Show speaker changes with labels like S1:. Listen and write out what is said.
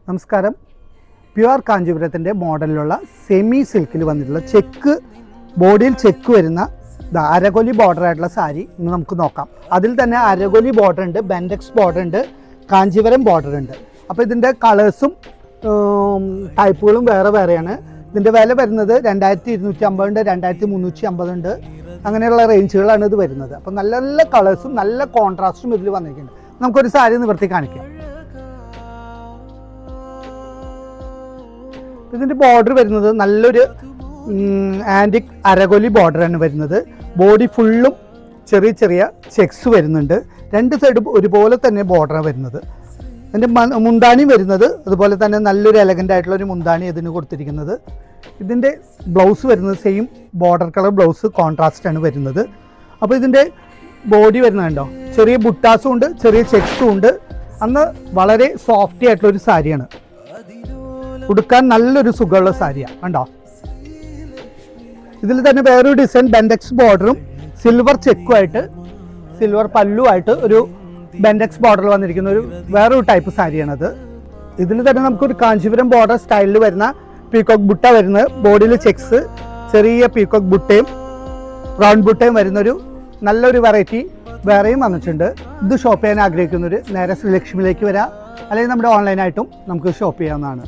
S1: നമസ്കാരം. Pure കാഞ്ചീപുരത്തിൻ്റെ മോഡലിലുള്ള semi സിൽക്കിൽ വന്നിട്ടുള്ള ചെക്ക് ബോഡിയിൽ ചെക്ക് വരുന്ന അരകൊലി ബോർഡർ ആയിട്ടുള്ള സാരി ഇന്ന് നമുക്ക് നോക്കാം. അതിൽ തന്നെ അരകൊലി ബോർഡർ ഉണ്ട്, ബെൻഡെക്സ് ബോർഡർ ഉണ്ട്, കാഞ്ചീപുരം ബോർഡർ ഉണ്ട്. അപ്പോൾ ഇതിൻ്റെ കളേഴ്സും ടൈപ്പുകളും വേറെ വേറെയാണ്. ഇതിൻ്റെ വില വരുന്നത് 2250 ഉണ്ട്, 2350 ഉണ്ട്, അങ്ങനെയുള്ള റേഞ്ചുകളാണ് ഇത് വരുന്നത്. അപ്പോൾ നല്ല നല്ല കളേഴ്സും നല്ല കോൺട്രാസ്റ്റും ഇതിൽ വന്നിരിക്കുന്നുണ്ട്. നമുക്കൊരു സാരി നിവർത്തി കാണിക്കാം. ഇതിൻ്റെ ബോർഡർ വരുന്നത് നല്ലൊരു ആൻറ്റിക് അരകൊലി ബോർഡറാണ് വരുന്നത്. ബോഡി ഫുള്ളും ചെറിയ ചെറിയ ചെക്സ് വരുന്നുണ്ട്. രണ്ട് സൈഡും ഒരുപോലെ തന്നെ ബോർഡറാണ് വരുന്നത്. അതിൻ്റെ മുന്താണി വരുന്നത് അതുപോലെ തന്നെ നല്ലൊരു എലഗൻ്റ് ആയിട്ടുള്ള ഒരു മുന്താണി ഇതിന് കൊടുത്തിരിക്കുന്നത്. ഇതിൻ്റെ ബ്ലൗസ് വരുന്നത് സെയിം ബോർഡർ കളർ ബ്ലൗസ് കോൺട്രാസ്റ്റാണ് വരുന്നത്. അപ്പോൾ ഇതിൻ്റെ ബോഡി വരുന്നുണ്ടോ, ചെറിയ ബുട്ടാസും ഉണ്ട്, ചെറിയ ചെക്സും ഉണ്ട്. അന്ന് വളരെ സോഫ്റ്റി ആയിട്ടുള്ളൊരു സാരിയാണ്, ഉടുക്കാൻ നല്ലൊരു സുഖമുള്ള സാരിയാണ് കണ്ടോ. ഇതിൽ തന്നെ വേറൊരു ഡിസൈൻ ബെൻഡെക്സ് ബോർഡറും സിൽവർ ചെക്കുമായിട്ട് സിൽവർ പല്ലുമായിട്ട് ഒരു ബെൻഡെക്സ് ബോർഡർ വന്നിരിക്കുന്ന ഒരു വേറൊരു ടൈപ്പ് സാരിയാണത്. ഇതിൽ തന്നെ നമുക്കൊരു കാഞ്ചീപുരം ബോർഡർ സ്റ്റൈലിൽ വരുന്ന പീകോക്ക് ബുട്ട വരുന്നത്, ബോഡിയിൽ ചെക്സ്, ചെറിയ പീകോക്ക് ബുട്ടയും റൗണ്ട് ബുട്ടയും വരുന്നൊരു നല്ലൊരു വെറൈറ്റി വേറെയും വന്നിട്ടുണ്ട്. ഇത് ഷോപ്പ് ചെയ്യാൻ ആഗ്രഹിക്കുന്നവർ നേരെ ശ്രീലക്ഷ്മിയിലേക്ക് വരാം, അല്ലെങ്കിൽ നമ്മുടെ ഓൺലൈനായിട്ടും നമുക്ക് ഷോപ്പ് ചെയ്യാവുന്നതാണ്.